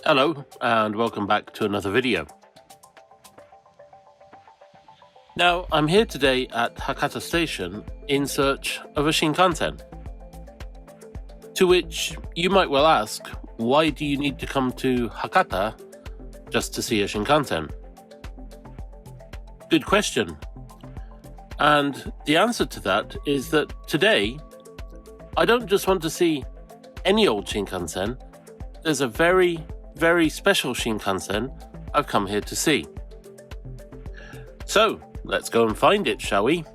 Hello and welcome back to another video. Now I'm here today at Hakata Station in search of a Shinkansen. To which you might well ask, why do you need to come to Hakata just to see a Shinkansen? Good question. And the answer to that is that today I don't just want to see any old Shinkansen. There's a very special Shinkansen I've come here to see. So let's go and find it, shall we?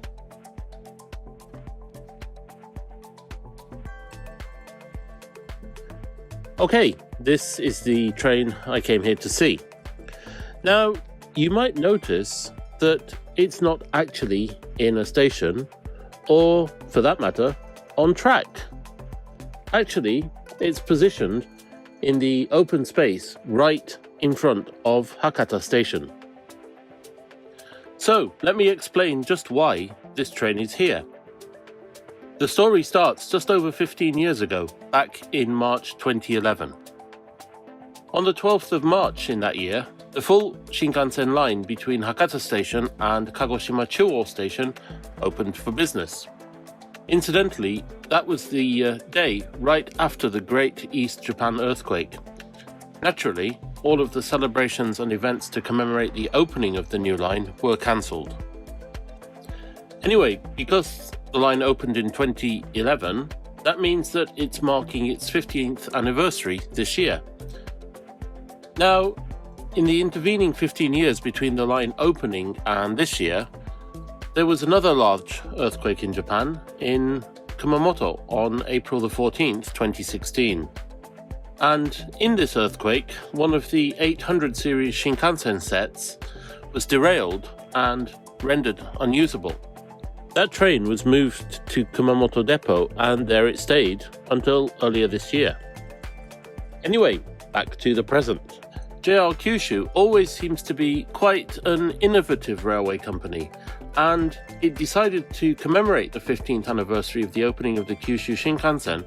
Okay, this is the train I came here to see. Now, you might notice that it's not actually in a station, or for that matter, on track. Actually, it's positioned in the open space right in front of Hakata Station. So, let me explain just why this train is here. The story starts just over 15 years ago, back in March 2011. On the 12th of March in that year, the full Shinkansen line between Hakata Station and Kagoshima Chuo Station opened for business. Incidentally, that was the day right after the Great East Japan earthquake. Naturally, all of the celebrations and events to commemorate the opening of the new line were cancelled. Anyway, because the line opened in 2011, that means that it's marking its 15th anniversary this year. Now, in the intervening 15 years between the line opening and this year, there was another large earthquake in Japan in Kumamoto on April the 14th, 2016. And in this earthquake, one of the 800 series Shinkansen sets was derailed and rendered unusable. That train was moved to Kumamoto Depot and there it stayed until earlier this year. Anyway, back to the present. JR Kyushu always seems to be quite an innovative railway company, and it decided to commemorate the 15th anniversary of the opening of the Kyushu Shinkansen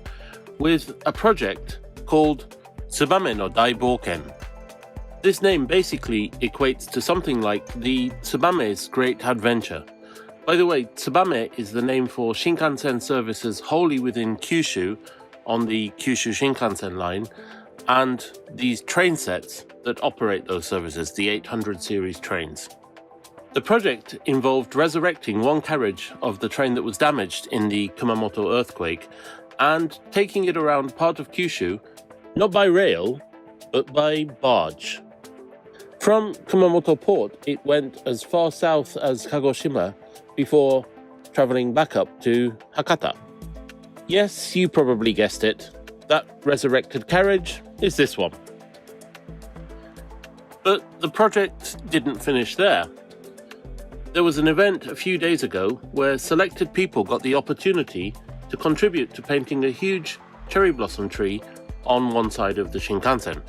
with a project called Tsubame no Daibouken. This name basically equates to something like the Tsubame's Great Adventure. By the way, Tsubame is the name for Shinkansen services wholly within Kyushu on the Kyushu Shinkansen line, and these train sets that operate those services, the 800 series trains. The project involved resurrecting one carriage of the train that was damaged in the Kumamoto earthquake and taking it around part of Kyushu, not by rail, but by barge. From Kumamoto port, it went as far south as Kagoshima before travelling back up to Hakata. Yes, you probably guessed it. That resurrected carriage is this one. But the project didn't finish there. There was an event a few days ago where selected people got the opportunity to contribute to painting a huge cherry blossom tree on one side of the Shinkansen.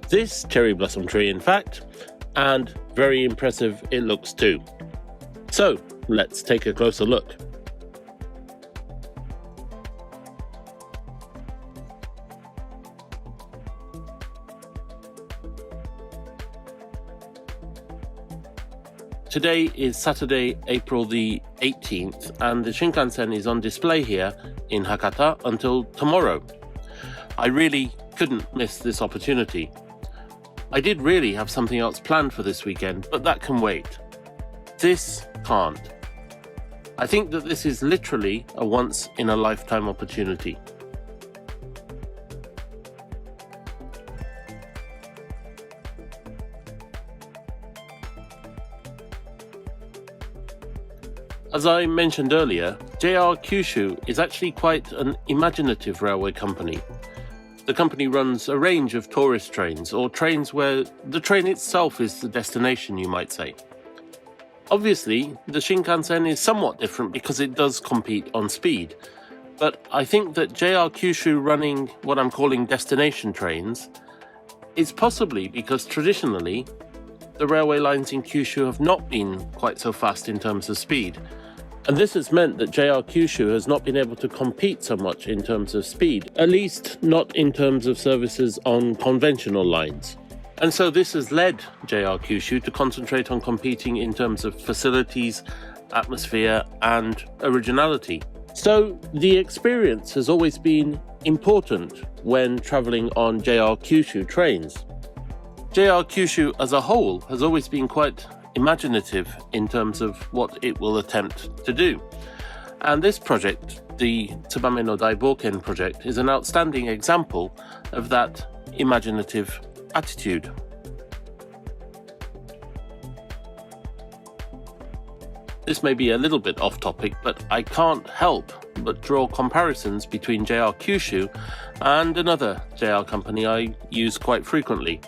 This cherry blossom tree, in fact, and very impressive it looks too. So, let's take a closer look. Today is Saturday, April the 18th, and the Shinkansen is on display here in Hakata until tomorrow. I really couldn't miss this opportunity. I did really have something else planned for this weekend, but that can wait. This can't. I think that this is literally a once-in-a-lifetime opportunity. As I mentioned earlier, JR Kyushu is actually quite an imaginative railway company. The company runs a range of tourist trains, or trains where the train itself is the destination, you might say. Obviously, the Shinkansen is somewhat different because it does compete on speed, but I think that JR Kyushu running what I'm calling destination trains is possibly because traditionally the railway lines in Kyushu have not been quite so fast in terms of speed, And this has meant that JR Kyushu has not been able to compete so much in terms of speed, at least not in terms of services on conventional lines. And so this has led JR Kyushu to concentrate on competing in terms of facilities, atmosphere, and originality. So the experience has always been important when travelling on JR Kyushu trains. JR Kyushu as a whole has always been quite imaginative in terms of what it will attempt to do. And this project, the Tsubame no Daibouken project, is an outstanding example of that imaginative attitude. This may be a little bit off topic, but I can't help but draw comparisons between JR Kyushu and another JR company I use quite frequently,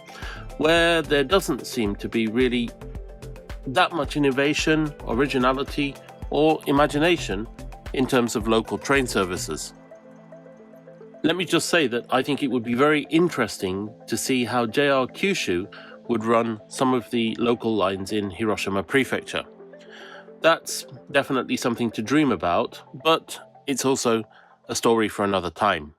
where there doesn't seem to be really that much innovation, originality, or imagination in terms of local train services. Let me just say that I think it would be very interesting to see how JR Kyushu would run some of the local lines in Hiroshima Prefecture. That's definitely something to dream about, but it's also a story for another time.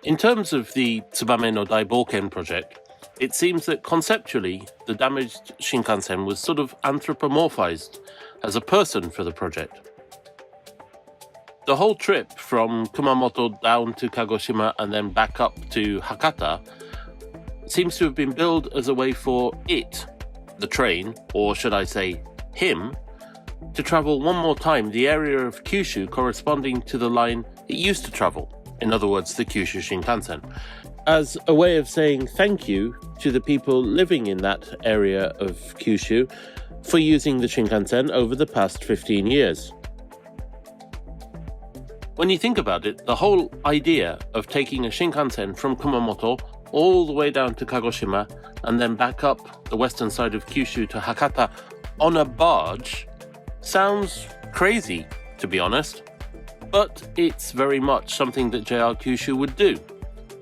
In terms of the Tsubame no Daibouken project, it seems that conceptually the damaged Shinkansen was sort of anthropomorphized as a person for the project. The whole trip from Kumamoto down to Kagoshima and then back up to Hakata seems to have been billed as a way for it, the train, or should I say him, to travel one more time the area of Kyushu corresponding to the line it used to travel, in other words the Kyushu Shinkansen, as a way of saying thank you to the people living in that area of Kyushu for using the Shinkansen over the past 15 years. When you think about it, the whole idea of taking a Shinkansen from Kumamoto all the way down to Kagoshima and then back up the western side of Kyushu to Hakata on a barge sounds crazy, to be honest, but it's very much something that JR Kyushu would do.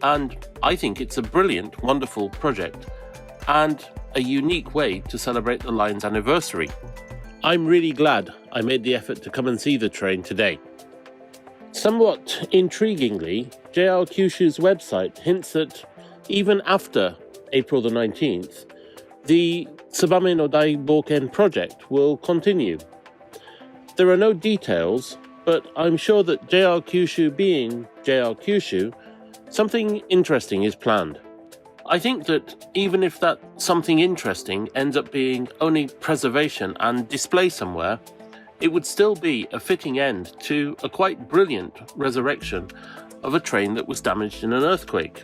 And I think it's a brilliant, wonderful project and a unique way to celebrate the line's anniversary. I'm really glad I made the effort to come and see the train today. Somewhat intriguingly, JR Kyushu's website hints that even after April the 19th, the Tsubame no Daibouken project will continue. There are no details, but I'm sure that JR Kyushu being JR Kyushu, something interesting is planned. I think that even if that something interesting ends up being only preservation and display somewhere, it would still be a fitting end to a quite brilliant resurrection of a train that was damaged in an earthquake.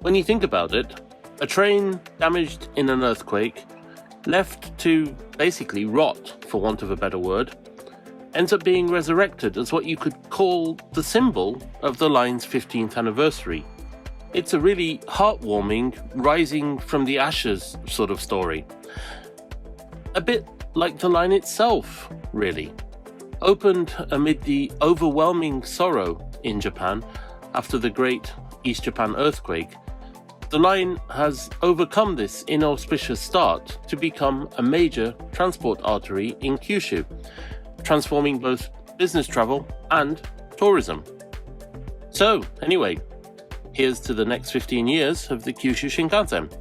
When you think about it, a train damaged in an earthquake, left to basically rot, for want of a better word, ends up being resurrected as what you could call the symbol of the line's 15th anniversary. It's a really heartwarming, rising from the ashes sort of story. A bit like the line itself, really. Opened amid the overwhelming sorrow in Japan after the Great East Japan earthquake, the line has overcome this inauspicious start to become a major transport artery in Kyushu, transforming both business travel and tourism. So, anyway, here's to the next 15 years of the Kyushu Shinkansen.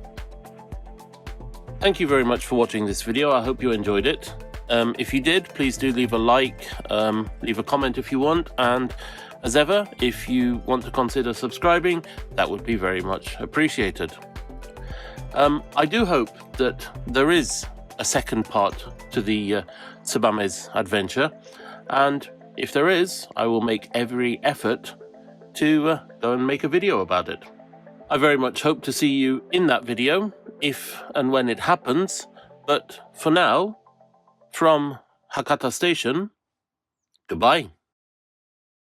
Thank you very much for watching this video. I hope you enjoyed it. If you did, please do leave a like, leave a comment if you want, and as ever, if you want to consider subscribing, that would be very much appreciated. I do hope that there is a second part to the Tsubame's adventure, and if there is, I will make every effort to go and make a video about it. I very much hope to see you in that video, if and when it happens, but for now, from Hakata Station, goodbye.